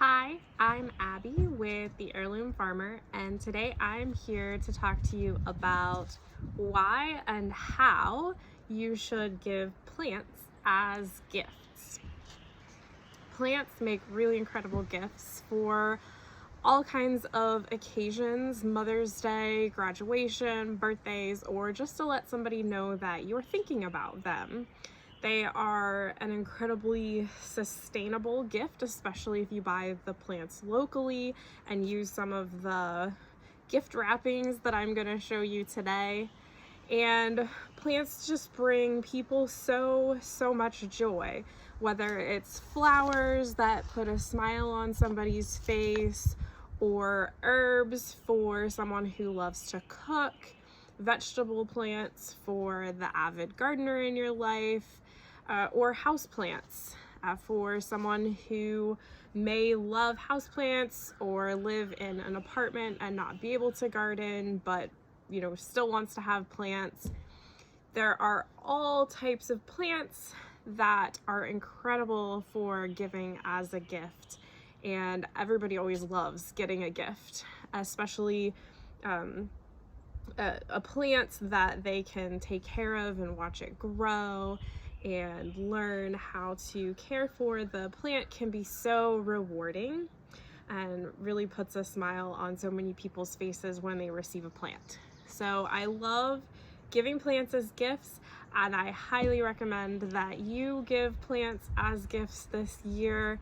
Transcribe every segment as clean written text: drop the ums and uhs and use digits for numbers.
Hi, I'm Abby with the Heirloom Farmer, and today I'm here to talk to you about why and how you should give plants as gifts. Plants make really incredible gifts for all kinds of occasions: Mother's Day, graduation, birthdays, or just to let somebody know that you're thinking about them. They are an incredibly sustainable gift, especially if you buy the plants locally and use some of the gift wrappings that I'm going to show you today. And plants just bring people so much joy, whether it's flowers that put a smile on somebody's face, or herbs for someone who loves to cook, vegetable plants for the avid gardener in your life, or houseplants for someone who may love houseplants or live in an apartment and not be able to garden, but still wants to have plants. There are all types of plants that are incredible for giving as a gift, and everybody always loves getting a gift, especially a plant that they can take care of and watch it grow and learn how to care for. The plant can be so rewarding and really puts a smile on so many people's faces when they receive a plant. So I love giving plants as gifts, and I highly recommend that you give plants as gifts this year.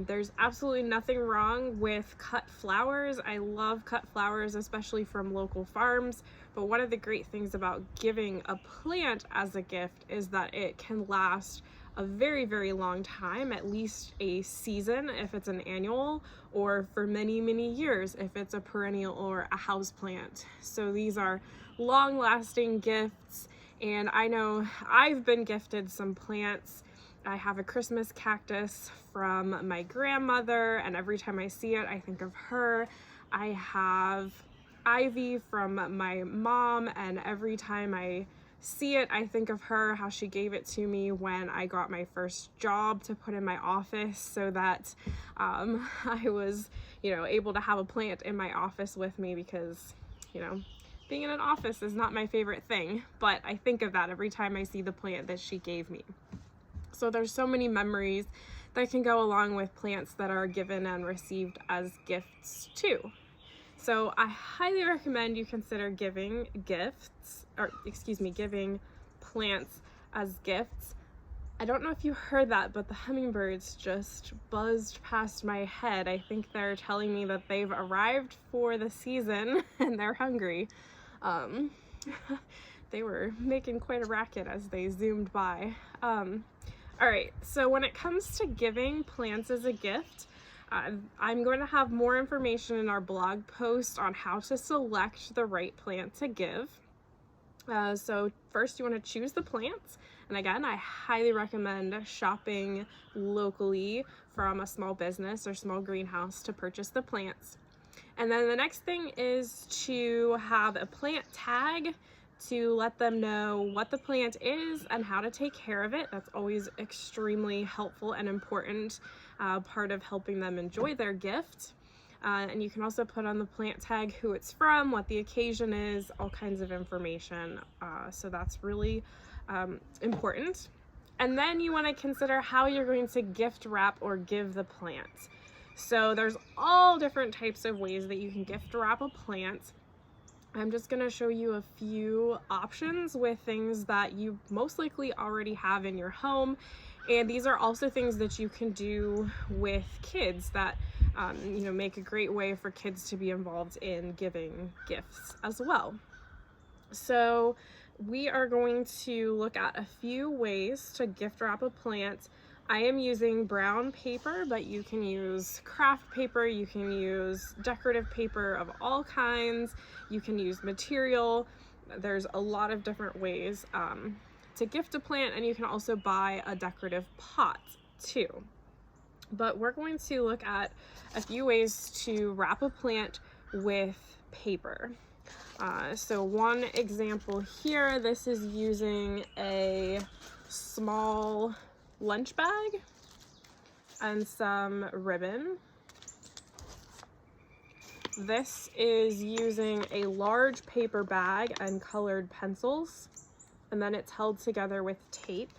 There's absolutely nothing wrong with cut flowers. I love cut flowers, especially from local farms. But one of the great things about giving a plant as a gift is that it can last a very long time, at least a season if it's an annual, or for many years if it's a perennial or a house plant. So these are long-lasting gifts, and I know I've been gifted some plants. I have a Christmas cactus from my grandmother, and every time I see it, I think of her. I have ivy from my mom, and every time I see it, I think of her, how she gave it to me when I got my first job to put in my office, so that I was, able to have a plant in my office with me, because, being in an office is not my favorite thing, but I think of that every time I see the plant that she gave me. So there's so many memories that can go along with plants that are given and received as gifts too. So I highly recommend you consider giving plants as gifts. I don't know if you heard that, but the hummingbirds just buzzed past my head. I think they're telling me that they've arrived for the season and they're hungry. They were making quite a racket as they zoomed by. All right, so when it comes to giving plants as a gift, I'm going to have more information in our blog post on how to select the right plant to give. So first you want to choose the plants. And again, I highly recommend shopping locally from a small business or small greenhouse to purchase the plants. And then the next thing is to have a plant tag to let them know what the plant is and how to take care of it. That's always extremely helpful and important part of helping them enjoy their gift. And you can also put on the plant tag who it's from, what the occasion is, all kinds of information. So that's really important. And then you want to consider how you're going to gift wrap or give the plant. So there's all different types of ways that you can gift wrap a plant. I'm just going to show you a few options with things that you most likely already have in your home. And these are also things that you can do with kids that make a great way for kids to be involved in giving gifts as well. So we are going to look at a few ways to gift wrap a plant. I am using brown paper, but you can use craft paper, you can use decorative paper of all kinds, you can use material. There's a lot of different ways to gift a plant, and you can also buy a decorative pot too. But we're going to look at a few ways to wrap a plant with paper. So one example here, this is using a small lunch bag and some ribbon. This is using a large paper bag and colored pencils, and then it's held together with tape.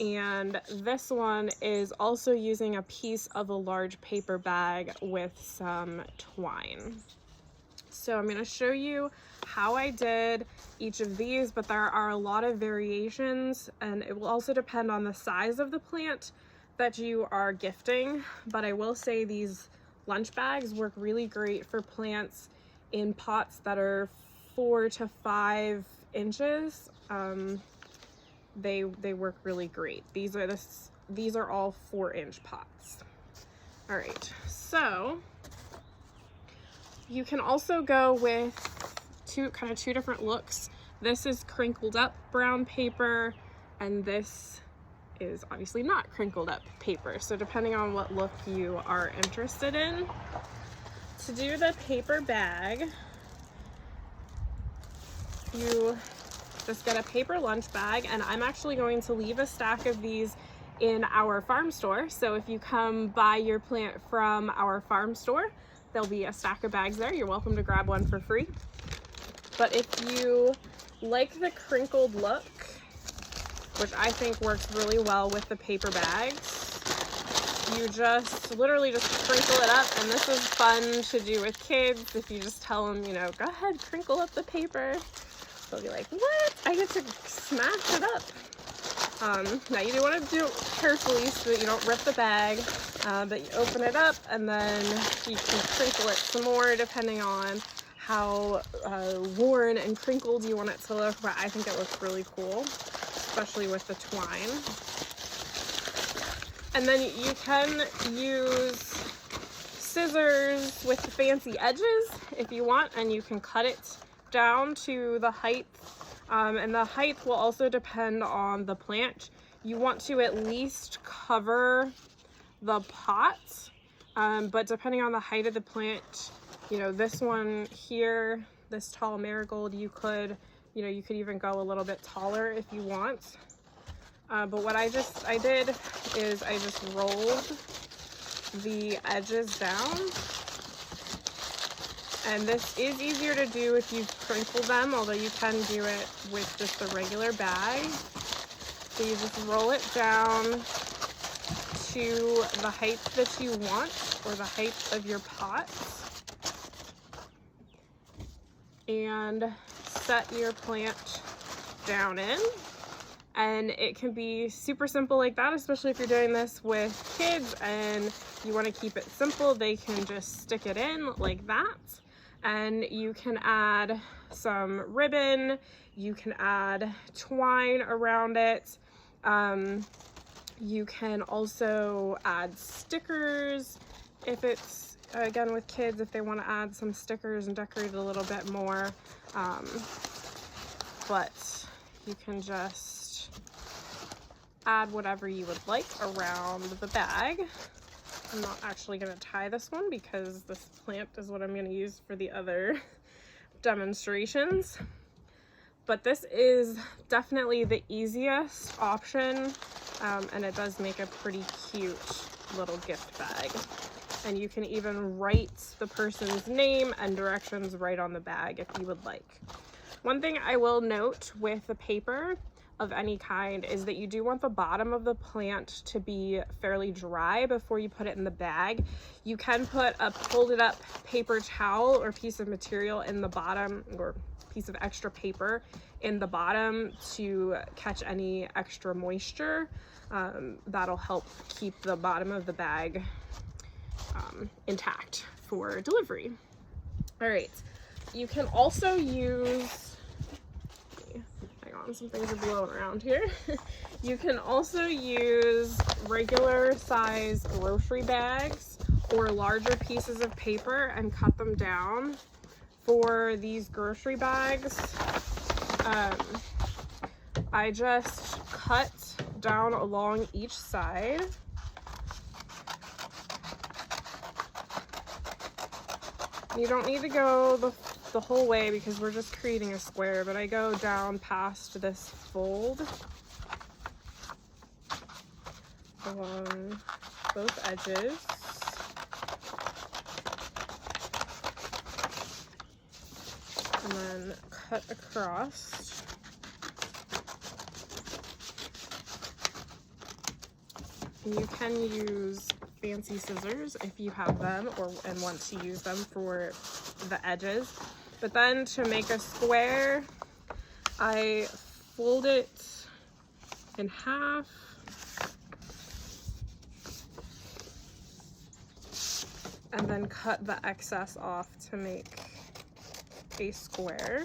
And this one is also using a piece of a large paper bag with some twine. So I'm going to show you how I did each of these, but there are a lot of variations, and it will also depend on the size of the plant that you are gifting. But I will say these lunch bags work really great for plants in pots that are 4 to 5 inches. They work really great. These are all 4-inch pots. All right, so you can also go with two different looks. This is crinkled up brown paper, and this is obviously not crinkled up paper. So depending on what look you are interested in. To do the paper bag, you just get a paper lunch bag, and I'm actually going to leave a stack of these in our farm store. So if you come buy your plant from our farm store, there'll be a stack of bags there. You're welcome to grab one for free. But if you like the crinkled look, which I think works really well with the paper bags, you just literally just crinkle it up, and this is fun to do with kids. If you just tell them, go ahead, crinkle up the paper, they'll be like, what? I get to smash it up. Now you do want to do it carefully so that you don't rip the bag, but you open it up, and then you can crinkle it some more depending on how worn and crinkled you want it to look, but I think it looks really cool, especially with the twine. And then you can use scissors with the fancy edges if you want, and you can cut it down to the height, and the height will also depend on the plant. You want to at least cover the pot, but depending on the height of the plant, this one here, this tall marigold, you could even go a little bit taller if you want. But what I did is I just rolled the edges down. And this is easier to do if you crinkle them, although you can do it with just a regular bag. So you just roll it down to the height that you want, or the height of your pot, and set your plant down in. And it can be super simple like that, especially if you're doing this with kids and you want to keep it simple. They can just stick it in like that, and you can add some ribbon, you can add twine around it. You can also add stickers if it's, again, with kids, if they want to add some stickers and decorate it a little bit more. But you can just add whatever you would like around the bag. I'm not actually going to tie this one because this plant is what I'm going to use for the other demonstrations. But this is definitely the easiest option, and it does make a pretty cute little gift bag. And you can even write the person's name and directions right on the bag if you would like. One thing I will note with the paper of any kind is that you do want the bottom of the plant to be fairly dry before you put it in the bag. You can put a folded up paper towel or piece of material in the bottom, or piece of extra paper in the bottom, to catch any extra moisture. That'll help keep the bottom of the bag intact for delivery. All right, you can also use, some things are blowing around here. You can also use regular size grocery bags or larger pieces of paper and cut them down. For these grocery bags, I just cut down along each side. You don't need to go the whole way because we're just creating a square, but I go down past this fold along both edges. and then cut across. And you can use fancy scissors if you have them and want to use them for the edges. But then to make a square, I fold it in half. And then cut the excess off to make a square.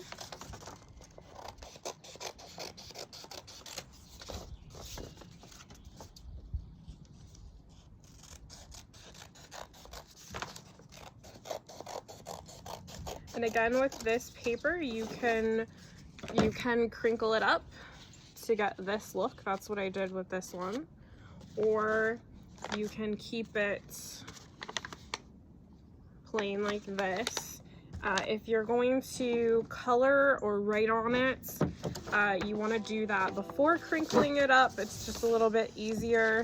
And again, with this paper, you can crinkle it up to get this look. That's what I did with this one. Or you can keep it plain like this. If you're going to color or write on it, you want to do that before crinkling it up. It's just a little bit easier.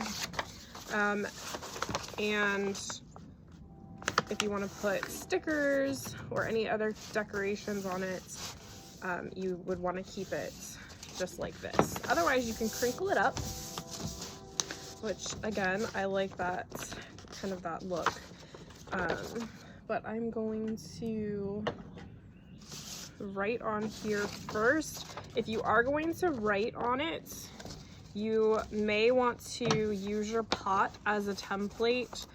And if you want to put stickers or any other decorations on it, you would want to keep it just like this. Otherwise, you can crinkle it up, which again, I like that kind of that look. But I'm going to write on here first. If you are going to write on it, you may want to use your pot as a template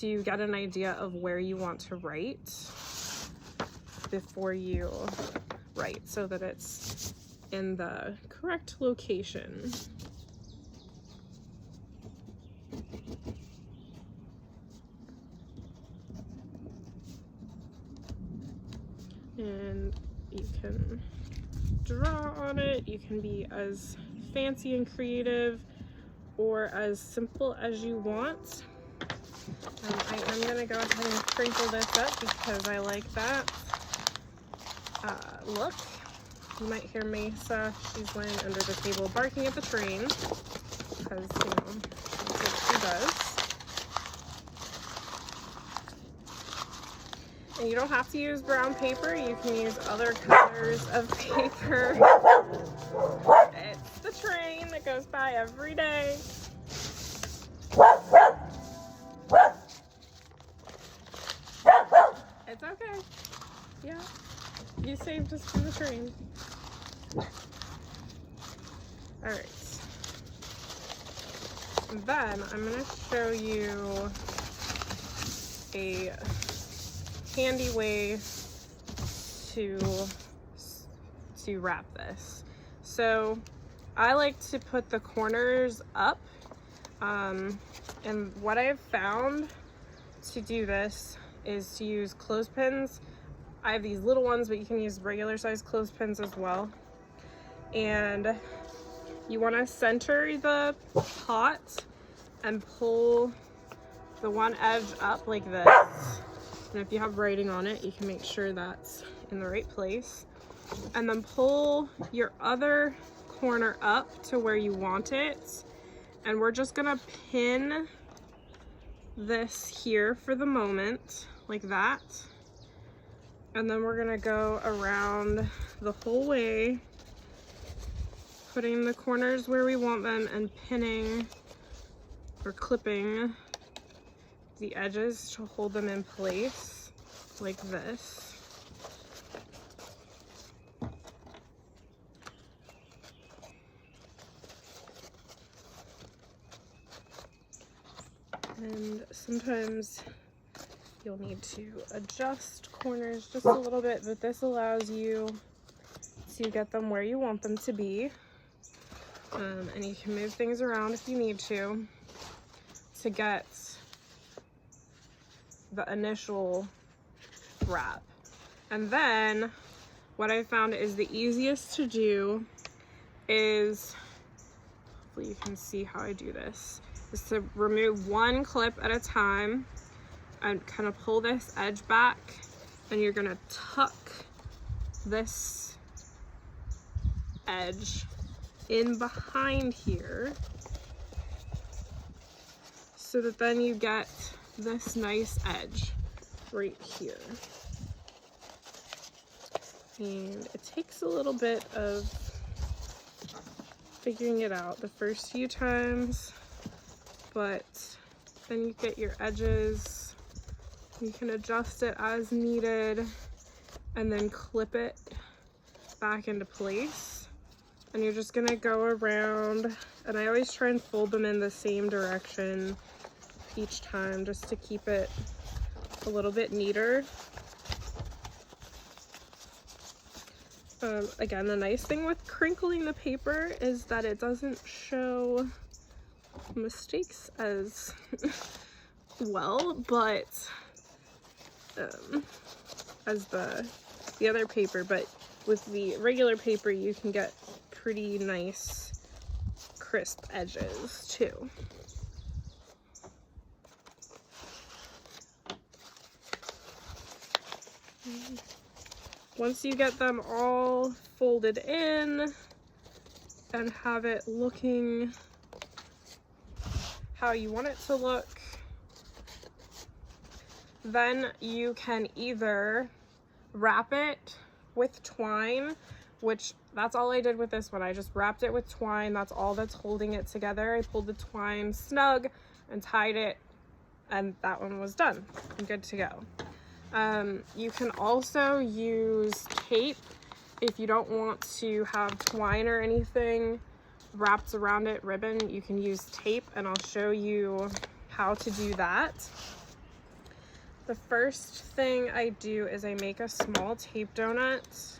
to get an idea of where you want to write before you write, so that it's in the correct location. And you can draw on it. You can be as fancy and creative or as simple as you want. I am going to go ahead and crinkle this up because I like that look. You might hear Mesa. She's laying under the table barking at the train because, you know, that's what she does. And you don't have to use brown paper. You can use other colors of paper. It's the train that goes by every day. It's okay. Yeah. You saved us from the train. Alright. Then I'm going to show you a handy way to wrap this. So I like to put the corners up, and what I've found to do this is to use clothespins. I have these little ones, but you can use regular size clothespins as well. And you want to center the pot and pull the one edge up like this. And if you have writing on it, you can make sure that's in the right place. And then pull your other corner up to where you want it. And we're just gonna pin this here for the moment, like that. And then we're gonna go around the whole way, putting the corners where we want them and pinning or clipping the edges to hold them in place like this. And sometimes you'll need to adjust corners just a little bit, but this allows you to get them where you want them to be. And you can move things around if you need to get the initial wrap. And then what I found is the easiest to do is, hopefully you can see how I do this, is to remove one clip at a time and kind of pull this edge back, and you're gonna tuck this edge in behind here so that then you get this nice edge right here. And it takes a little bit of figuring it out the first few times, but then you get your edges. You can adjust it as needed and then clip it back into place. And you're just gonna go around, and I always try and fold them in the same direction each time just to keep it a little bit neater. Again, the nice thing with crinkling the paper is that it doesn't show mistakes as well, but as the other paper, but with the regular paper you can get pretty nice crisp edges too. Once you get them all folded in and have it looking how you want it to look, then you can either wrap it with twine, which that's all I did with this one. I just wrapped it with twine. That's all that's holding it together. I pulled the twine snug and tied it, and that one was done and good to go. You can also use tape if you don't want to have twine or anything wrapped around it, ribbon. You can use tape, and I'll show you how to do that. The first thing I do is I make a small tape donut,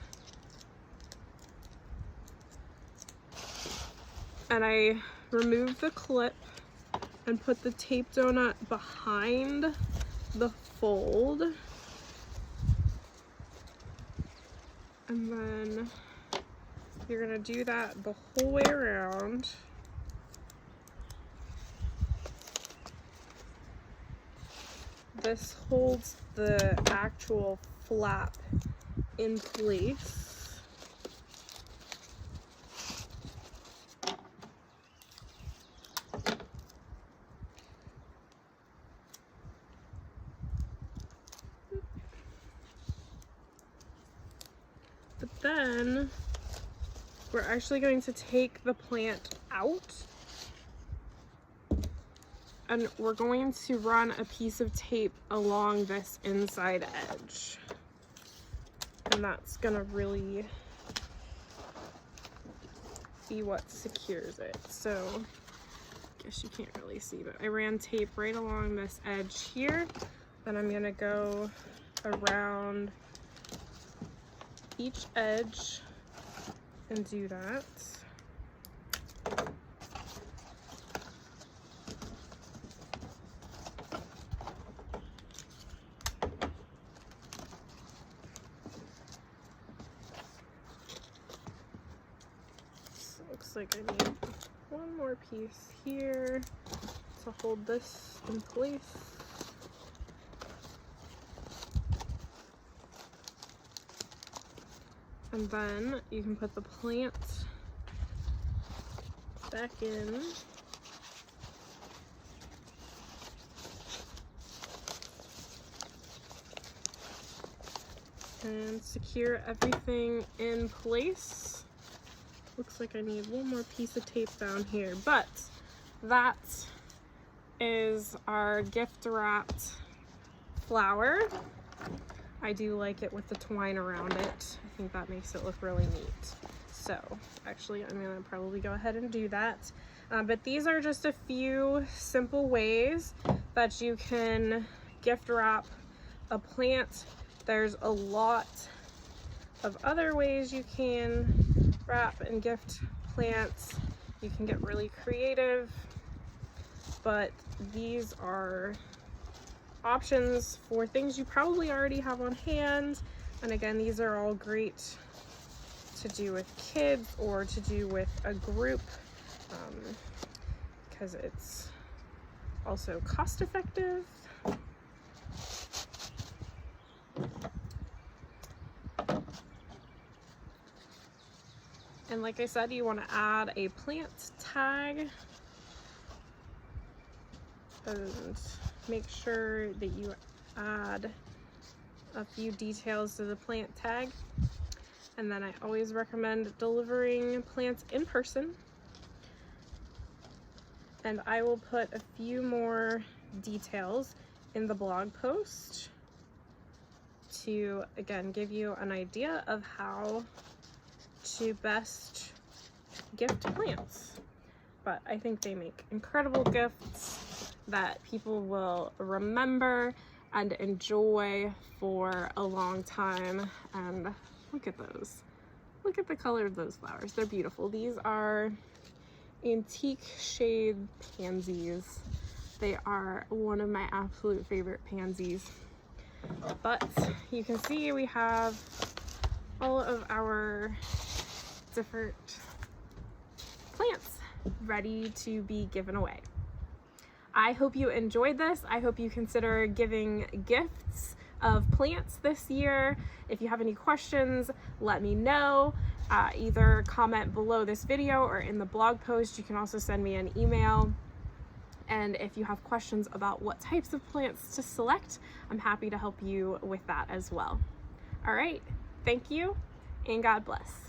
and I remove the clip and put the tape donut behind the fold. And then you're gonna do that the whole way around. This holds the actual flap in place. But then we're actually going to take the plant out, and we're going to run a piece of tape along this inside edge. And that's gonna really be what secures it. So, I guess you can't really see, but I ran tape right along this edge here. Then I'm gonna go around each edge and do that. So it looks like I need one more piece here to hold this in place. And then you can put the plant back in. And secure everything in place. Looks like I need one more piece of tape down here, but that is our gift wrapped flower. I do like it with the twine around it. I think that makes it look really neat. So actually I'm gonna probably go ahead and do that. But these are just a few simple ways that you can gift wrap a plant. There's a lot of other ways you can wrap and gift plants. You can get really creative, but these are options for things you probably already have on hand. And again, these are all great to do with kids or to do with a group, because it's also cost effective. And like I said, you want to add a plant tag and make sure that you add a few details to the plant tag. And then I always recommend delivering plants in person. And I will put a few more details in the blog post to, again, give you an idea of how to best gift plants. But I think they make incredible gifts that people will remember and enjoy for a long time. And look at those. Look at the color of those flowers. They're beautiful. These are antique shade pansies. They are one of my absolute favorite pansies. But you can see we have all of our different plants ready to be given away. I hope you enjoyed this. I hope you consider giving gifts of plants this year. If you have any questions, let me know. Either comment below this video or in the blog post. You can also send me an email. And if you have questions about what types of plants to select, I'm happy to help you with that as well. All right, thank you, and God bless.